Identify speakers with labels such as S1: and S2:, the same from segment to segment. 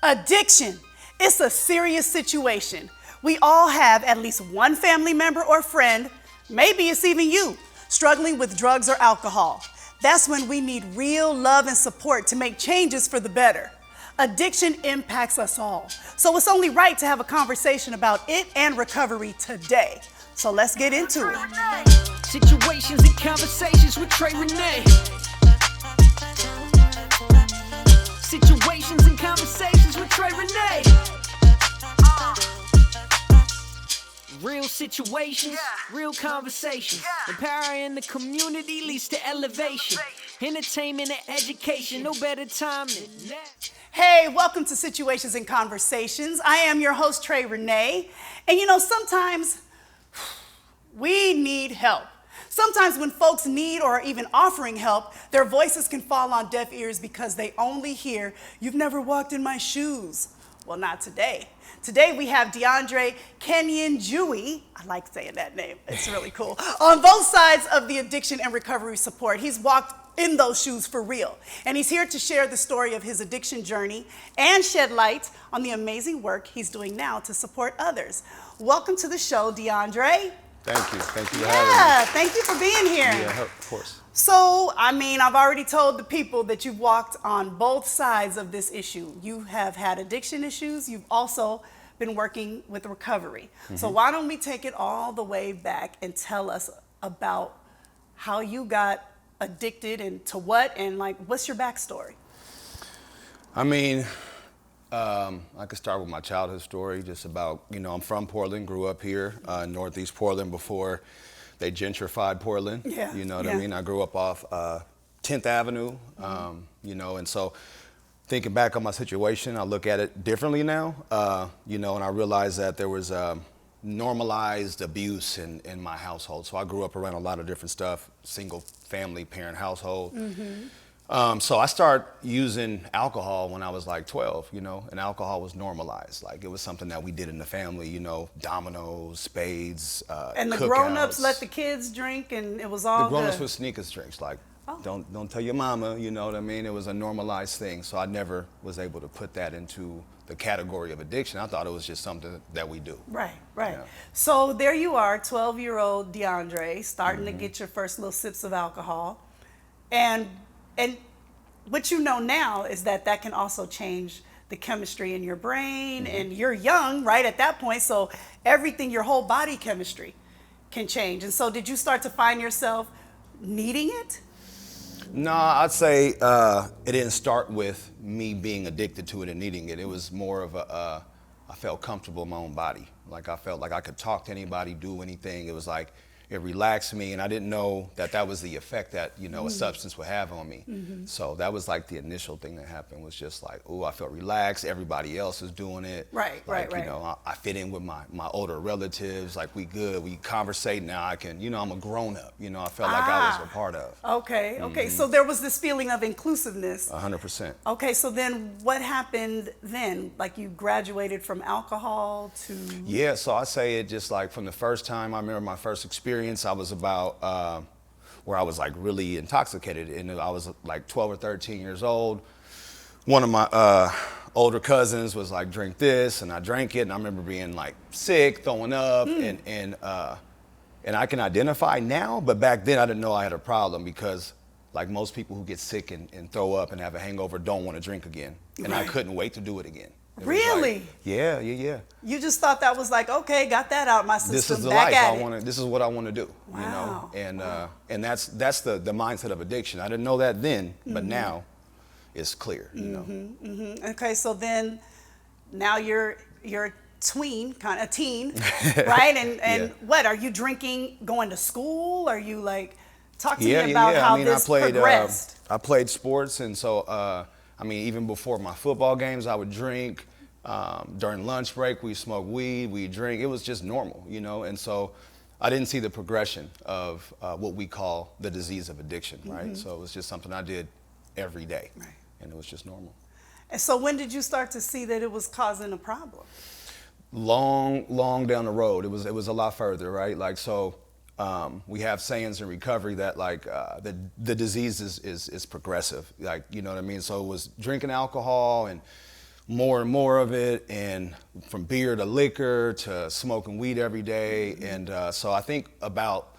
S1: Addiction. It's a serious situation. We all have at least one family member or friend, maybe it's even you, struggling with drugs or alcohol. That's when we need real love and support to make changes for the better. Addiction impacts us all, so it's only right to have a conversation about it and recovery today. So let's get into it.
S2: Situations and conversations with Renee. Situations and conversations with Renee. Real situations, real conversations. Empowering the community leads to elevation. Entertainment and education, no better time than now.
S1: Hey, welcome to Situations and Conversations. I am your host, Renee. And sometimes we need help. Sometimes when folks need or are even offering help, their voices can fall on deaf ears because they only hear, "You've never walked in my shoes." Well, not today. Today we have Deandre Kenyanjui, I like saying that name, it's really cool, on both sides of the addiction and recovery support. He's walked in those shoes for real. And he's here to share the story of his addiction journey and shed light on the amazing work he's doing now to support others. Welcome to the show, Deandre.
S3: Thank you. Thank you for having me.
S1: Yeah, thank you for being here.
S3: Yeah, of course.
S1: So, I've already told the people that you've walked on both sides of this issue. You have had addiction issues. You've also been working with recovery. So why don't we take it all the way back and tell us about how you got addicted and to what, and what's your backstory?
S3: I could start with my childhood story, just about, I'm from Portland, grew up here, Northeast Portland before they gentrified Portland.
S1: Yeah.
S3: You know what I mean? I grew up off 10th Avenue, and so thinking back on my situation, I look at it differently now, and I realized that there was normalized abuse in my household. So I grew up around a lot of different stuff, single family parent household. So I started using alcohol when I was like 12, and alcohol was normalized. Like, it was something that we did in the family, dominoes, spades,
S1: and the
S3: cookouts.
S1: Grown-ups let the kids drink, and it was all
S3: The grown-ups
S1: good.
S3: would sneak us drinks, like, don't tell your mama, you know what I mean? It was a normalized thing. So I never was able to put that into the category of addiction. I thought it was just something that we do.
S1: Right.
S3: Yeah.
S1: So there you are, 12-year-old Deandre, starting to get your first little sips of alcohol. And what you know now is that can also change the chemistry in your brain, and you're young, right, at that point, so everything, your whole body chemistry can change. And so did you start to find yourself needing it?
S3: No, I'd say it didn't start with me being addicted to it and needing it. It was more of I felt comfortable in my own body. Like, I felt like I could talk to anybody, do anything. It was like, it relaxed me, and I didn't know that was the effect that, a substance would have on me. So that was like the initial thing that happened, was just like, oh, I felt relaxed. Everybody else is doing it.
S1: Right.
S3: I fit in with my older relatives. Like, we good. We conversate now. I can, I'm a grown up. I felt like I was a part of.
S1: Okay. So there was this feeling of inclusiveness.
S3: 100%.
S1: Okay. So then what happened then? Like, you graduated from alcohol to?
S3: Yeah. So I say it just like from the first time I remember my first experience. I was about where I was like really intoxicated, and I was like 12 or 13 years old. One of my older cousins was like, drink this, and I drank it, and I remember being like sick, throwing up, and I can identify now, but back then I didn't know I had a problem, because like most people who get sick and throw up and have a hangover don't want to drink again, and I couldn't wait to do it again.
S1: Really?
S3: Like, yeah.
S1: You just thought that was like, okay, got that out my system.
S3: This is the
S1: back
S3: life
S1: at
S3: I want to. This is what I want to do.
S1: Wow.
S3: And that's the mindset of addiction. I didn't know that then, but now it's clear.
S1: Okay, so then now you're a teen, right? And what are you drinking? Going to school? Are you like? Talk to me about how this progressed.
S3: I played sports, and so even before my football games, I would drink. During lunch break, we smoke weed, we drink. It was just normal, and so I didn't see the progression of what we call the disease of addiction, right? So it was just something I did every day, and it was just normal.
S1: And so when did you start to see that it was causing a problem?
S3: Long down the road. It was a lot further, right? Like, so we have sayings in recovery that like the disease is progressive, like, you know what I mean? So it was drinking alcohol, and more and more of it, and from beer to liquor to smoking weed every day. And so I think about,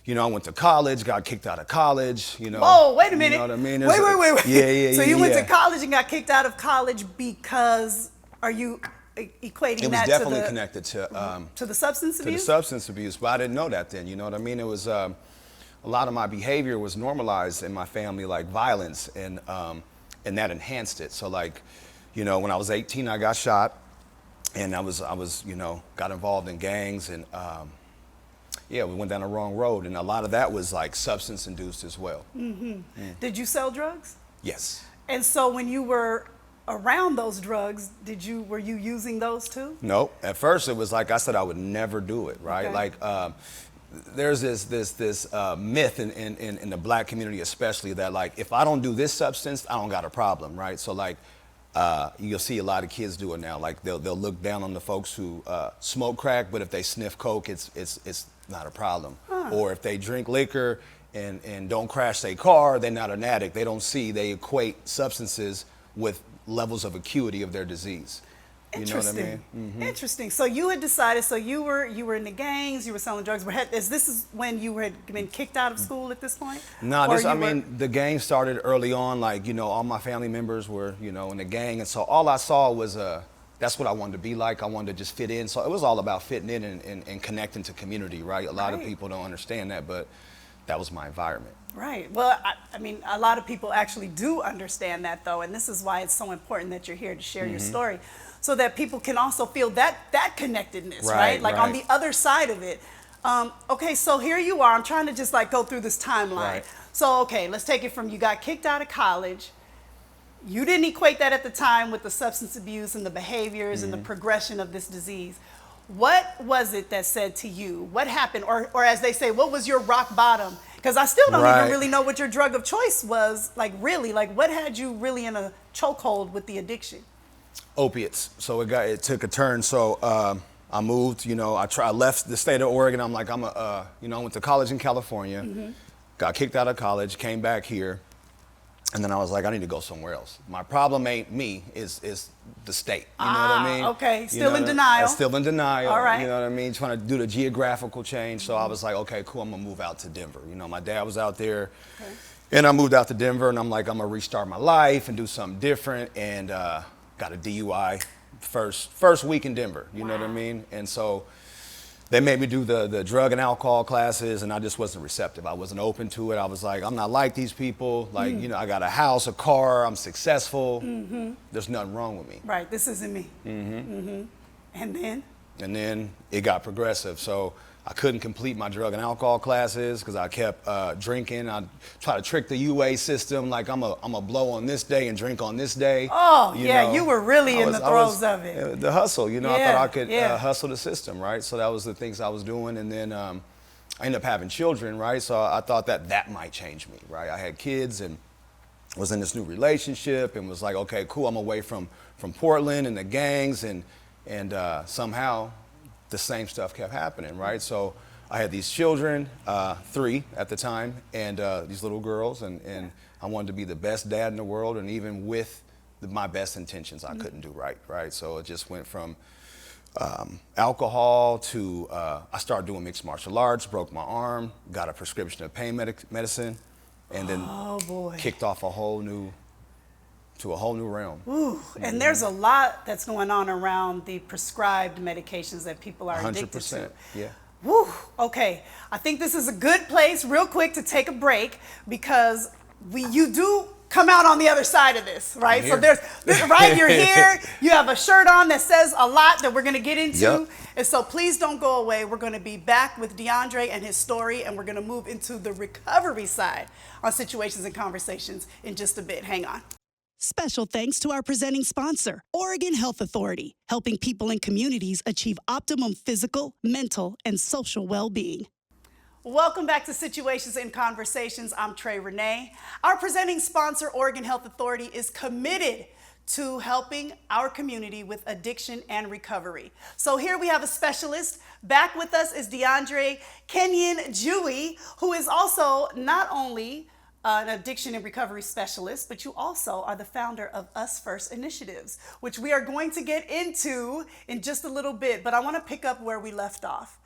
S3: I went to college, got kicked out of college,
S1: Whoa, wait a minute.
S3: You know what I mean?
S1: Wait.
S3: Yeah.
S1: So you went to college and got kicked out of college because, are you equating
S3: It was
S1: that
S3: definitely
S1: to the,
S3: connected to
S1: the substance abuse?
S3: To the substance abuse, but I didn't know that then, you know what I mean? It was, a lot of my behavior was normalized in my family, like violence, and that enhanced it. So like, when I was 18, I got shot, and I was, got involved in gangs, and we went down the wrong road, and a lot of that was like substance induced as well.
S1: Did you sell drugs?
S3: Yes.
S1: And so when you were around those drugs, were you using those too?
S3: Nope. At first, it was like I said, I would never do it. Right.
S1: Okay.
S3: Like there's this myth in the black community, especially, that like if I don't do this substance, I don't got a problem. Right. So like you'll see a lot of kids do it now. Like they'll look down on the folks who smoke crack, but if they sniff coke, it's not a problem. Or if they drink liquor and don't crash their car, they're not an addict. They equate substances with levels of acuity of their disease. You know what I mean? Mm-hmm.
S1: Interesting. So you had decided. So you were in the gangs. You were selling drugs. Is when you had been kicked out of school at this point?
S3: No, the gang started early on. Like all my family members were in the gang, and so all I saw was that's what I wanted to be like. I wanted to just fit in. So it was all about fitting in and connecting to community. Right. A lot of people don't understand that, but that was my environment.
S1: Right. Well, I mean, a lot of people actually do understand that, though, and this is why it's so important that you're here to share your story, so that people can also feel that connectedness, right? Like on the other side of it. Okay, so here you are. I'm trying to just like go through this timeline.
S3: Right.
S1: So, okay, let's take it from you got kicked out of college. You didn't equate that at the time with the substance abuse and the behaviors and the progression of this disease. What was it that said to you? What happened? Or as they say, what was your rock bottom? Because I still don't even really know what your drug of choice was. Like, really, like what had you really in a chokehold with the addiction?
S3: Opiates. So it took a turn. So I moved, I left the state of Oregon. I'm like, I went to college in California, got kicked out of college, came back here. And then I was like, I need to go somewhere else. My problem ain't me, is the state. You know what I mean?
S1: Okay, still in denial.
S3: Still in denial.
S1: All right.
S3: You know what I mean? Trying to do the geographical change. So I was like, okay, cool, I'm gonna move out to Denver. My dad was out there. Okay. And I moved out to Denver, and I'm like, I'm gonna restart my life and do something different. And got a DUI first week in Denver. You know what I mean? And so they made me do the drug and alcohol classes, and I just wasn't receptive. I wasn't open to it. I was like, I'm not like these people. Like, I got a house, a car, I'm successful. There's nothing wrong with me.
S1: Right, this isn't me. And then?
S3: And then it got progressive. So I couldn't complete my drug and alcohol classes because I kept drinking. I tried to trick the UA system, like I'm a blow on this day and drink on this day.
S1: Oh, you were really in the throes of it.
S3: The hustle, I thought I could hustle the system, right? So that was the things I was doing. And then I ended up having children, right? So I thought that might change me, right? I had kids and was in this new relationship and was like, okay, cool, I'm away from Portland and the gangs, and somehow the same stuff kept happening, right? So I had these children, 3 at the time, and these little girls, and I wanted to be the best dad in the world, and even with my best intentions, I couldn't do right? So it just went from alcohol to, I started doing mixed martial arts, broke my arm, got a prescription of pain medicine, and then kicked off a whole new realm.
S1: Ooh, and there's a lot that's going on around the prescribed medications that people are addicted to.
S3: 100%, yeah.
S1: Woo, okay. I think this is a good place, real quick, to take a break, because you do come out on the other side of this, right? So you're here, you have a shirt on that says a lot that we're gonna get into.
S3: Yep.
S1: And so please don't go away. We're gonna be back with Deandre and his story, and we're gonna move into the recovery side on Situations and Conversations in just a bit. Hang on. Special thanks to our presenting sponsor, Oregon Health Authority, helping people and communities achieve optimum physical, mental, and social well-being. Welcome back to Situations and Conversations. I'm Renee. Our presenting sponsor, Oregon Health Authority, is committed to helping our community with addiction and recovery. So here we have a specialist. Back with us is Deandre Kenyanjui, who is also not only an addiction and recovery specialist, but you also are the founder of Us First Initiatives, which we are going to get into in just a little bit, but I want to pick up where we left off.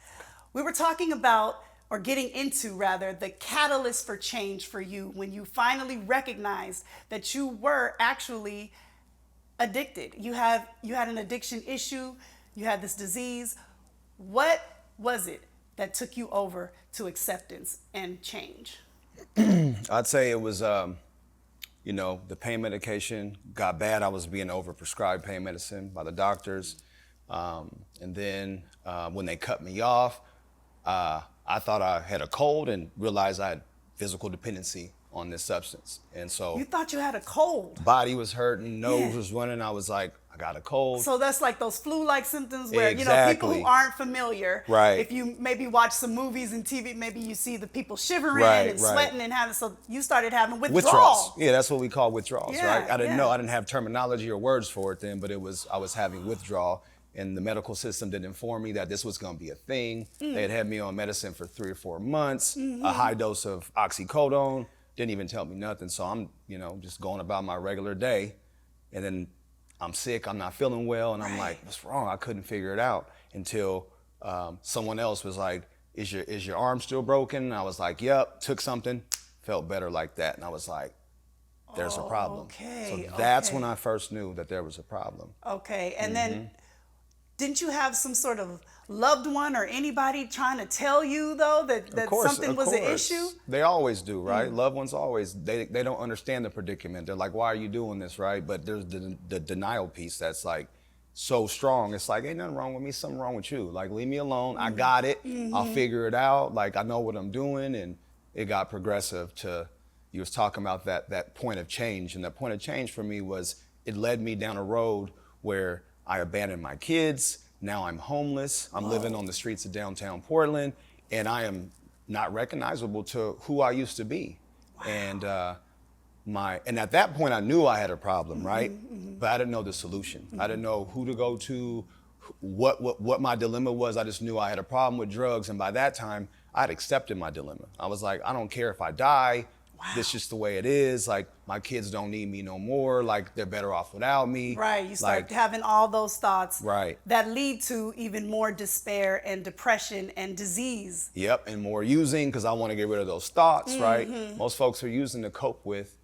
S1: We were talking about, or getting into rather, the catalyst for change for you when you finally recognized that you were actually addicted. You had an addiction issue, you had this disease. What was it that took you over to acceptance and change?
S3: I'd say it was, the pain medication got bad. I was being overprescribed pain medicine by the doctors. And then when they cut me off, I thought I had a cold and realized I had physical dependency on this substance. And so
S1: You thought you had a cold.
S3: body was hurting, nose was running. I was like, I got a cold.
S1: So that's like those flu-like symptoms where,
S3: Exactly.
S1: people who aren't familiar,
S3: Right.
S1: if you maybe watch some movies and TV, maybe you see the people shivering
S3: Right,
S1: and
S3: right.
S1: sweating and having, so you started having withdrawals.
S3: Withdrawals. Yeah, that's what we call withdrawals,
S1: Yeah,
S3: right? I didn't
S1: yeah.
S3: know. I didn't have terminology or words for it then, but I was having withdrawal, and the medical system didn't inform me that this was going to be a thing. They had me on medicine for 3 or 4 months, a high dose of oxycodone, didn't even tell me nothing. So I'm, just going about my regular day, and then I'm sick, I'm not feeling well, and I'm like, what's wrong? I couldn't figure it out until someone else was like, is your arm still broken? And I was like, yep, took something, felt better like that. And I was like, there's a problem.
S1: Okay,
S3: So that's
S1: okay.
S3: when I first knew that there was a problem.
S1: Okay, and then didn't you have some sort of loved one or anybody trying to tell you though that something was an issue?
S3: They always do, right? Loved ones always, they don't understand the predicament. They're like, why are you doing this, right? But there's the denial piece that's like so strong. It's like, ain't nothing wrong with me, something wrong with you. Like, leave me alone, I got it, I'll figure it out. Like, I know what I'm doing. And it got progressive to, you was talking about that point of change. And that point of change for me was, it led me down a road where I abandoned my kids. Now I'm homeless. I'm living on the streets of downtown Portland, and I am not recognizable to who I used to be. Wow. And at that point, I knew I had a problem, right? But I didn't know the solution. I didn't know who to go to, what my dilemma was. I just knew I had a problem with drugs, and by that time, I'd accepted my dilemma. I was like, I don't care if I die. This is just the way it is. Like, my kids don't need me no more. Like, they're better off without me.
S1: Right, you start having all those thoughts
S3: Right.
S1: that lead to even more despair and depression and disease.
S3: Yep, and more using, because I want to get rid of those thoughts, right? Most folks are using to cope with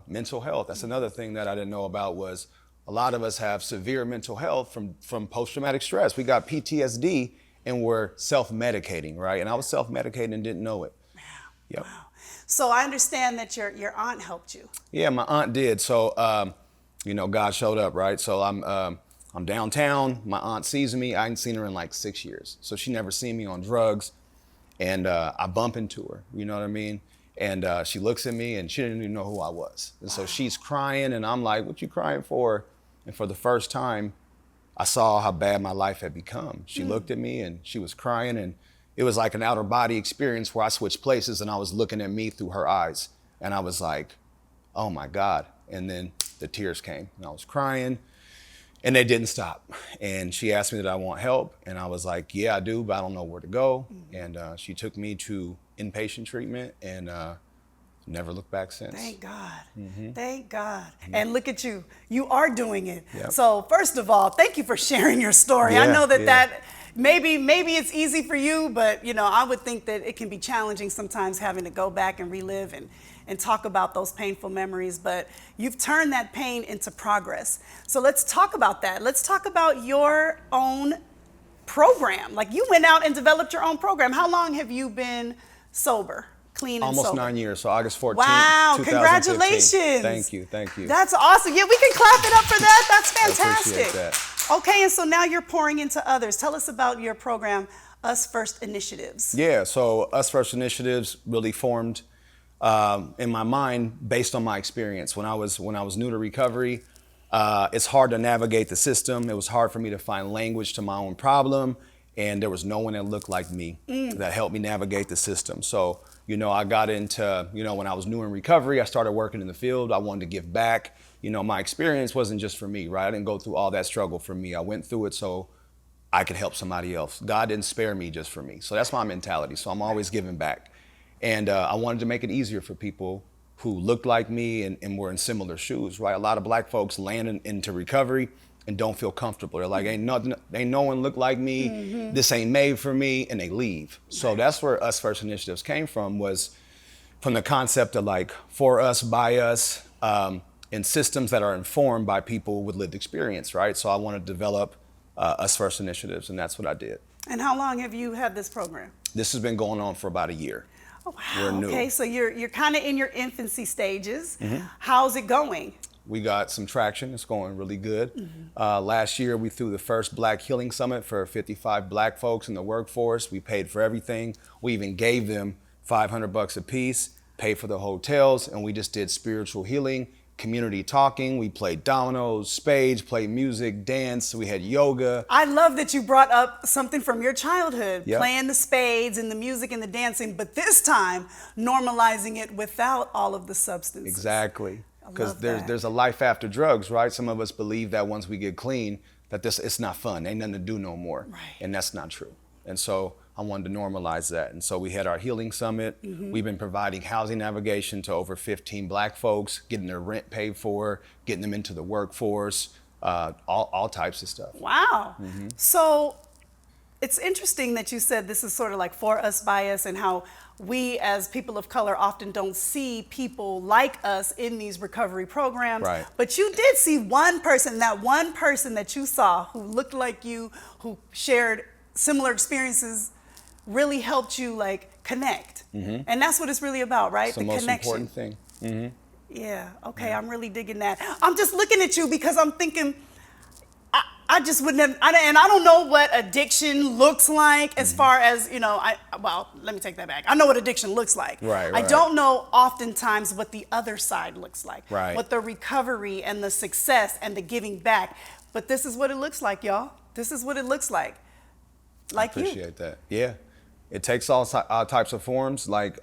S3: mental health. That's another thing that I didn't know about, was a lot of us have severe mental health from post-traumatic stress. We got PTSD, and we're self-medicating, right? And I was self-medicating and didn't know it.
S1: Wow.
S3: Yep.
S1: Wow. So I understand that your aunt helped you.
S3: Yeah, my aunt did. So, God showed up, right? So I'm downtown. My aunt sees me. I hadn't seen her in like 6 years. So she never seen me on drugs. And I bump into her, you know what I mean? And she looks at me and she didn't even know who I was. And so she's crying and I'm like, what you crying for? And for the first time, I saw how bad my life had become. She looked at me and she was crying, and it was like an outer body experience where I switched places and I was looking at me through her eyes. And I was like, oh my God. And then the tears came and I was crying and they didn't stop. And she asked me, did I want help? And I was like, yeah, I do, but I don't know where to go. And she took me to inpatient treatment and never looked back since.
S1: Thank God. Thank God. And look at you. You are doing it.
S3: Yep.
S1: So first of all, thank you for sharing your story. I
S3: Yeah,
S1: know that
S3: yeah.
S1: maybe it's easy for you, but I would think that it can be challenging sometimes having to go back and relive and talk about those painful memories, but you've turned that pain into progress. So let's talk about that. Let's talk about your own program. Like, you went out and developed your own program. How long have you been sober? Clean and
S3: Almost
S1: sober?
S3: 9 years, so August 14th,
S1: Wow,
S3: 2015.
S1: congratulations.
S3: Thank you.
S1: That's awesome. Yeah, we can clap it up for that. That's
S3: I
S1: fantastic.
S3: appreciate that.
S1: Okay, and so now you're pouring into others. Tell us about your program, Us First Initiatives.
S3: Yeah, so Us First Initiatives really formed in my mind based on my experience. When I was new to recovery, it's hard to navigate the system. It was hard for me to find language to my own problem, and there was no one that looked like me that helped me navigate the system. So, I got into, when I was new in recovery, I started working in the field. I wanted to give back. My experience wasn't just for me, right? I didn't go through all that struggle for me. I went through it so I could help somebody else. God didn't spare me just for me. So that's my mentality. So I'm always giving back. And I wanted to make it easier for people who looked like me and were in similar shoes, right? A lot of black folks land into recovery and don't feel comfortable. They're like, ain't no one look like me. This ain't made for me, and they leave. So that's where Us First initiatives came from, was from the concept of like for us, by us, and systems that are informed by people with lived experience, right? So I want to develop Us First initiatives, and that's what I did.
S1: And how long have you had this program?
S3: This has been going on for about a year.
S1: Oh, wow.
S3: We're new.
S1: Okay, so you're kind of in your infancy stages. How's it going?
S3: We got some traction. It's going really good. Last year, we threw the first Black Healing Summit for 55 Black folks in the workforce. We paid for everything. We even gave them $500 a piece, paid for the hotels, and we just did spiritual healing, community talking. We played dominoes, spades, played music, dance. We had yoga.
S1: I love that you brought up something from your childhood,
S3: Yep.
S1: playing the spades and the music and the dancing, but this time normalizing it without all of the substances.
S3: Exactly. Because
S1: love that.
S3: there's a life after drugs, right? Some of us believe that once we get clean, that it's not fun. Ain't nothing to do no more.
S1: Right.
S3: And that's not true. And so I wanted to normalize that. And so we had our healing summit. We've been providing housing navigation to over 15 Black folks, getting their rent paid for, getting them into the workforce, all types of stuff.
S1: Wow. So it's interesting that you said this is sort of like for us, by us, and how we as people of color often don't see people like us in these recovery programs.
S3: Right.
S1: But you did see one person that you saw who looked like you, who shared similar experiences, really helped you like connect. And that's what it's really about, right?
S3: It's the most
S1: connection.
S3: important thing.
S1: Yeah, okay, I'm really digging that. I'm just looking at you because I'm thinking, I just wouldn't have, and I don't know what addiction looks like as far as, well, let me take that back. I know what addiction looks like.
S3: Right.
S1: I don't know oftentimes what the other side looks like.
S3: Right.
S1: What the recovery and the success and the giving back. But this is what it looks like, y'all. This is what it looks like. Like you.
S3: Appreciate that. Yeah. It takes all types of forms. Like,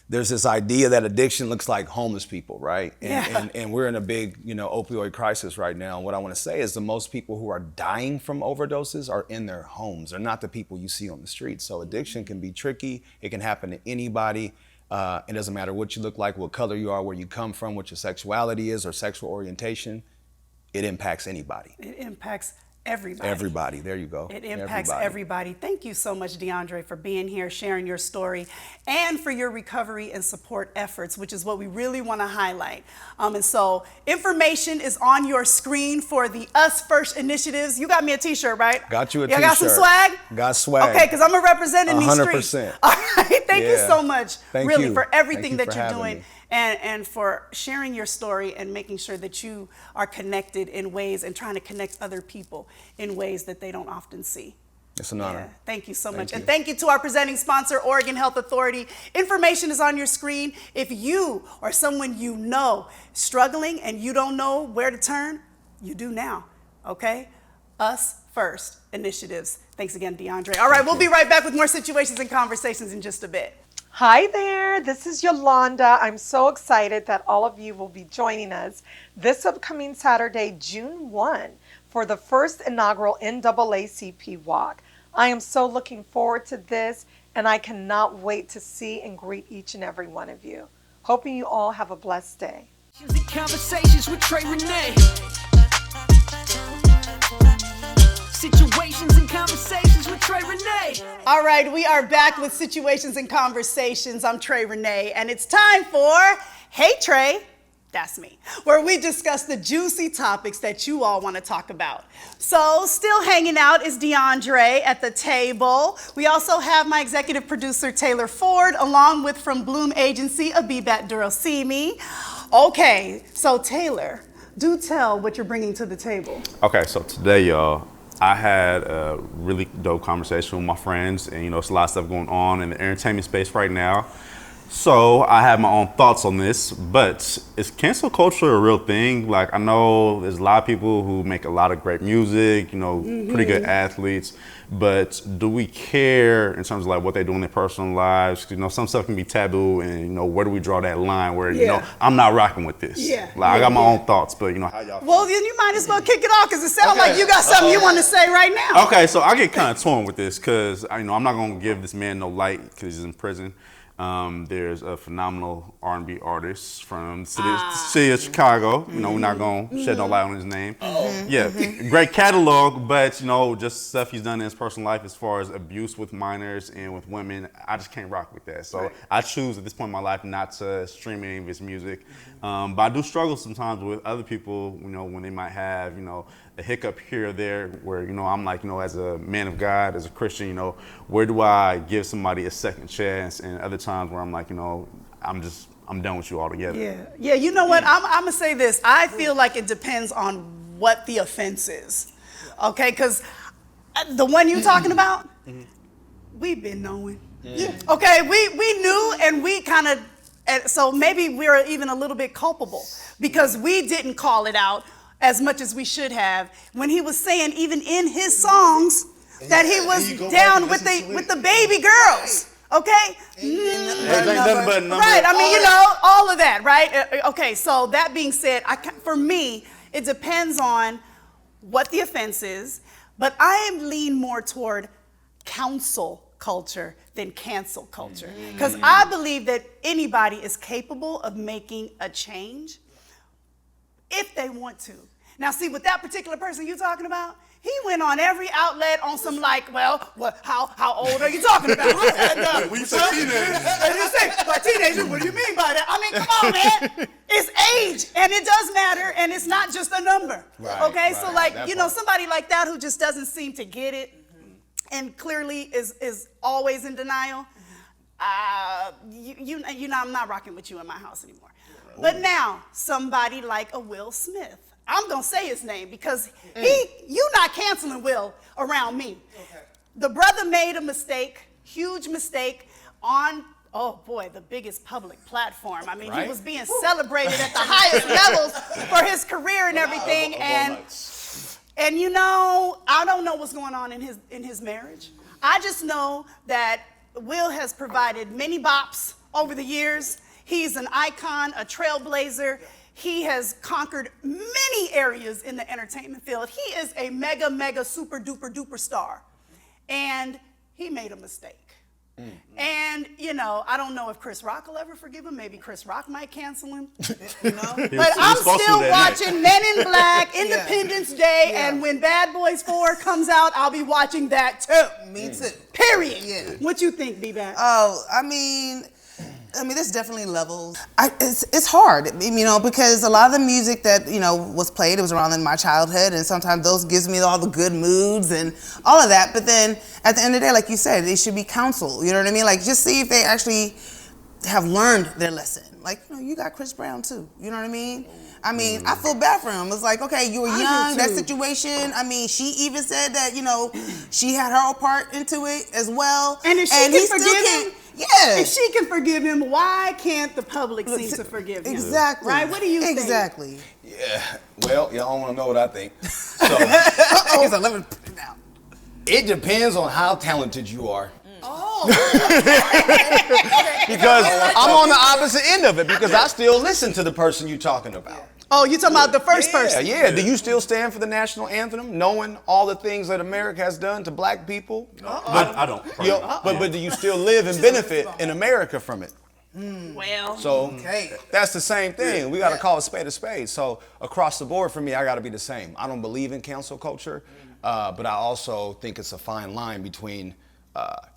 S3: there's this idea that addiction looks like homeless people, right? And we're in a big, opioid crisis right now. And what I want to say is the most people who are dying from overdoses are in their homes. They're not the people you see on the street. So addiction can be tricky. It can happen to anybody. It doesn't matter what you look like, what color you are, where you come from, what your sexuality is or sexual orientation. It impacts anybody.
S1: It impacts everybody.
S3: Everybody. There you go.
S1: It impacts everybody. Thank you so much, Deandre, for being here, sharing your story, and for your recovery and support efforts, which is what we really want to highlight. And so information is on your screen for the Us First initiatives. You got me a t-shirt, right?
S3: Got you a
S1: You
S3: t-shirt.
S1: got some swag?
S3: Got swag.
S1: Okay, because I'm a representative in these
S3: 100%.
S1: streets. All right, thank you so much,
S3: Thank
S1: really,
S3: you.
S1: for everything
S3: Thank you
S1: that
S3: for
S1: you're
S3: having
S1: doing.
S3: me.
S1: And for sharing your story and making sure that you are connected in ways and trying to connect other people in ways that they don't often see.
S3: It's an honor.
S1: Yeah, thank you so much.
S3: you.
S1: And thank you to our presenting sponsor, Oregon Health Authority. Information is on your screen. If you or someone you know struggling and you don't know where to turn, you do now, okay? Us First initiatives. Thanks again, Deandre. All right, we'll be right back with more situations and conversations in just a bit.
S4: Hi there, this is Yolanda. I'm so excited that all of you will be joining us this upcoming Saturday, June 1, for the first inaugural NAACP walk. I am so looking forward to this, and I cannot wait to see and greet each and every one of you. Hoping you all have a blessed day.
S2: Conversations with Trey Renee. Situations and conversations with Trey Renee.
S1: All right, we are back with Situations and Conversations. I'm Trey Renee, and it's time for Hey Trey, that's me, where we discuss the juicy topics that you all want to talk about. So still hanging out is Deandre at the table. We also have my executive producer, Taylor Ford, along with from Bloom Agency, Abibat Durosimi. Okay, so Taylor, do tell what you're bringing to the table.
S5: Okay, so today, y'all, I had a really dope conversation with my friends, and it's a lot of stuff going on in the entertainment space right now. So I have my own thoughts on this, but is cancel culture a real thing? Like, I know there's a lot of people who make a lot of great music, pretty good athletes, but do we care in terms of like what they do in their personal lives? 'Cause, some stuff can be taboo, and where do we draw that line where I'm not rocking with this? I got my own thoughts, but how y'all?
S1: Well, then you might as well kick it off because it sounds like you got something you want to say right now.
S5: Okay, so I get kind of torn with this because I'm not gonna give this man no light because he's in prison. There's a phenomenal R&B artist from the city of Chicago. You know, we're not going to shed no light on his name. Yeah, great catalog, but, you know, just stuff he's done in his personal life as far as abuse with minors and with women, I just can't rock with that. So I choose at this point in my life not to stream any of his music. But I do struggle sometimes with other people, you know, when they might have, you know, a hiccup here or there where, you know, I'm like, you know, as a man of God, as a Christian, you know, where do I give somebody a second chance? And other times where I'm like, you know, I'm done with you altogether.
S1: Yeah, you know what? I'm going to say this. I feel like it depends on what the offense is. Okay, because the one you're talking about, we've been knowing. Okay, we knew, and we kind of, so maybe we're even a little bit culpable because we didn't call it out as much as we should have when he was saying even in his songs that he was down with the baby girls. Okay? Right, I mean, you know, all of that, right? Okay, so that being said, for me, it depends on what the offense is, but I lean more toward counsel culture than cancel culture. Because I believe that anybody is capable of making a change if they want to. Now, see, with that particular person you're talking about, he went on every outlet on some like, well, how old are you talking about?
S5: When you say teenagers.
S1: And you say, by teenagers, what do you mean by that? I mean, come on, man. It's age, and it does matter, and it's not just a number. Okay, so like, you know, somebody like that who just doesn't seem to get it and clearly is always in denial, you know, I'm not rocking with you in my house anymore. But now, somebody like a Will Smith. I'm going to say his name because you're not canceling Will around me. Okay. The brother made a mistake, huge mistake on, oh boy, the biggest public platform. I mean, he was being celebrated at the highest levels for his career and everything. And you know, I don't know what's going on in his marriage. I just know that Will has provided many bops over the years. He's an icon, a trailblazer. He has conquered many areas in the entertainment field. He is a mega, mega, super duper duper star. And he made a mistake. And, you know, I don't know if Chris Rock will ever forgive him. Maybe Chris Rock might cancel him. You know? But I'm still watching Men in Black, Independence Day, and when Bad Boys 4 comes out, I'll be watching that too.
S6: Me too.
S1: Period.
S6: Yeah.
S1: What you think, B-Back?
S6: Oh, I mean, there's definitely levels. It's hard, you know, because a lot of the music that, you know, was played, it was around in my childhood, and sometimes those gives me all the good moods and all of that. But then at the end of the day, like you said, they should be counseled. You know what I mean? Like, just see if they actually have learned their lesson. Like, you know, you got Chris Brown too. You know what I mean? I mean, I feel bad for him. It's like, okay, you were young, that situation. I mean, she even said that, you know, she had her part into it as well.
S1: And if she can forgive him,
S6: yeah.
S1: If she can forgive him, why can't the public seem to forgive him?
S6: Exactly.
S1: Right? What do you think?
S6: Exactly.
S3: Yeah. Well, y'all don't want to know what I think. So,
S6: So let me put it down.
S3: it depends on how talented you are.
S1: Oh.
S3: Because I'm on the opposite end of it because I still listen to the person you're talking about.
S1: Oh, you're talking about the first person?
S3: Yeah. Do you still stand for the national anthem, knowing all the things that America has done to black people?
S5: I don't.
S3: But do you still live and benefit in America from it?
S1: Well,
S3: So that's the same thing. We got to call a spade a spade. So across the board for me, I got to be the same. I don't believe in cancel culture, but I also think it's a fine line between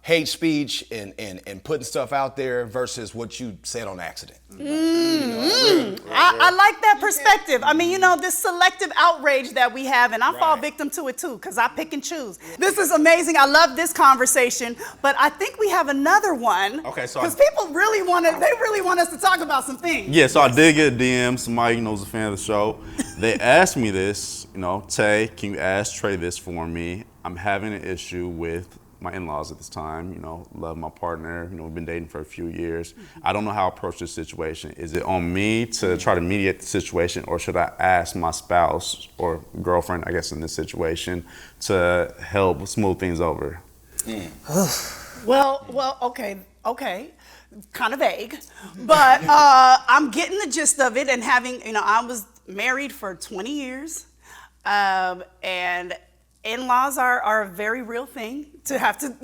S3: hate speech and putting stuff out there versus what you said on accident.
S1: I like that perspective. I mean, you know, this selective outrage that we have, and I fall victim to it too, because I pick and choose. This is amazing. I love this conversation, but I think we have another one.
S5: Okay, so
S1: because people really want us to talk about some things.
S5: Yeah, so I did get a DM. Somebody, you know, was a fan of the show. They asked me this, you know, Tay, can you ask Trey this for me? I'm having an issue with my in-laws at this time, you know, love my partner, you know, we've been dating for a few years. I don't know how to approach this situation. Is it on me to try to mediate the situation, or should I ask my spouse or girlfriend, I guess in this situation, to help smooth things over?
S1: Well, okay, kind of vague, but I'm getting the gist of it, and having, you know, I was married for 20 years, and in-laws are a very real thing to have to,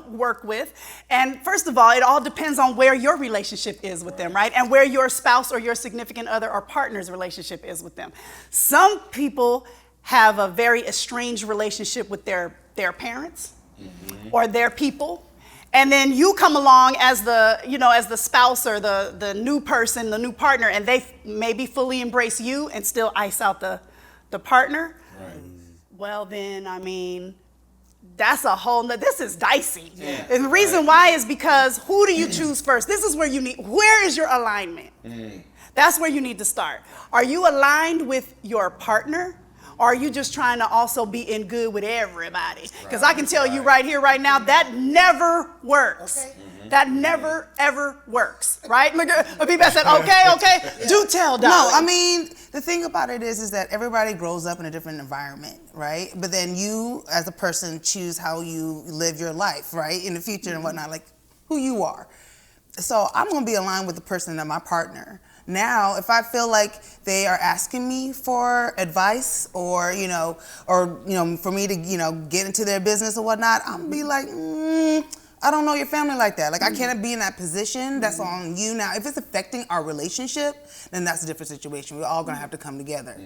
S1: work with. And first of all, it all depends on where your relationship is with them, right? And where your spouse or your significant other or partner's relationship is with them. Some people have a very estranged relationship with their parents or their people. And then you come along as the spouse or the new person, the new partner, and they maybe fully embrace you and still ice out the partner. Right. Well, then, that's a whole this is dicey. Yeah. And the reason why is because who do you choose first? This is where where is your alignment? That's where you need to start. Are you aligned with your partner? Or are you just trying to also be in good with everybody? Because I can tell you right here, right now, that never works. Okay. That never, ever works, right? Look at people that said, okay, do tell, darling.
S6: No, the thing about it is that everybody grows up in a different environment, right? But then you, as a person, choose how you live your life, right? In the future and whatnot, like who you are. So I'm going to be aligned with the person that my partner. Now, if I feel like they are asking me for advice or for me to, get into their business or whatnot, I'm going to be like, I don't know your family like that. Like, I can't be in that position. That's on you. Now, if it's affecting our relationship, then that's a different situation. We're all going to have to come together,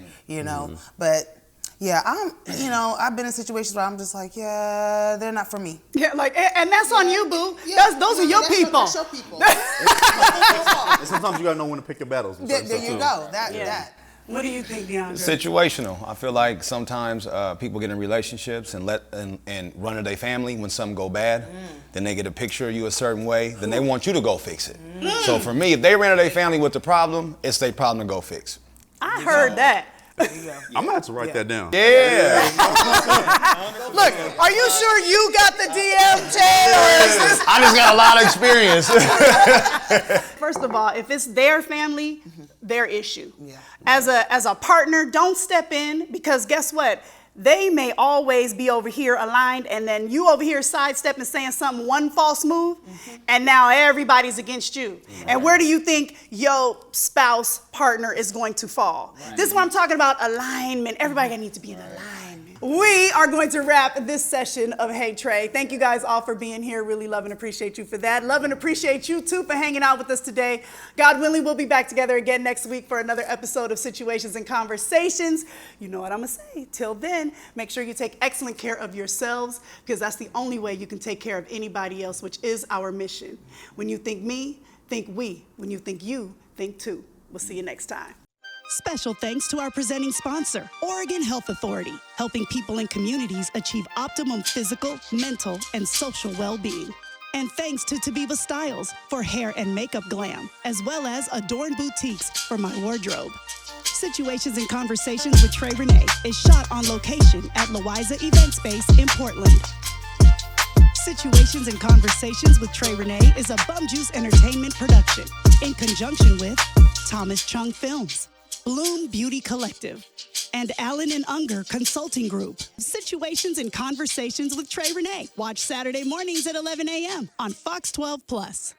S6: But, yeah, I've been in situations where I'm just like, yeah, they're not for me.
S1: Yeah, and that's on you, boo. Yeah, those are your people.
S6: That's your people.
S5: And sometimes you got to know when to pick your battles.
S6: There you go. That.
S1: What do you think, Deandre?
S3: Situational. I feel like sometimes people get in relationships and run to their family when something go bad. Then they get a picture of you a certain way. Then they want you to go fix it. So for me, if they ran to their family with the problem, it's their problem to go fix.
S1: I heard that.
S5: I'm gonna have to write that down.
S3: Yeah.
S1: Look, are you sure you got the DM, Jay, or is this?
S3: I just got a lot of experience.
S1: First of all, if it's their family, their issue.
S6: Yeah.
S1: As a partner, don't step in, because guess what? They may always be over here aligned, and then you over here sidestepping, saying something, one false move, and now everybody's against you. Right. And where do you think your spouse, partner is going to fall? Right. This is what I'm talking about, alignment. Everybody needs to be in alignment. We are going to wrap this session of Hey Trey. Thank you guys all for being here. Really love and appreciate you for that. Love and appreciate you too for hanging out with us today. God willing, we'll be back together again next week for another episode of Situations and Conversations. You know what I'm gonna say. Till then, make sure you take excellent care of yourselves, because that's the only way you can take care of anybody else, which is our mission. When you think me, think we. When you think you, think two. We'll see you next time.
S7: Special thanks to our presenting sponsor, Oregon Health Authority, helping people and communities achieve optimum physical, mental, and social well-being. And thanks to Tabiba Styles for hair and makeup glam, as well as Adorn Boutiques for my wardrobe. Situations and Conversations with Trey Renee is shot on location at Loiza Event Space in Portland. Situations and Conversations with Trey Renee is a Bum Juice Entertainment production in conjunction with Thomas Chung Films, Bloom Beauty Collective, and Allen & Unger Consulting Group. Situations and Conversations with Trey Renee. Watch Saturday mornings at 11 a.m. on Fox 12+.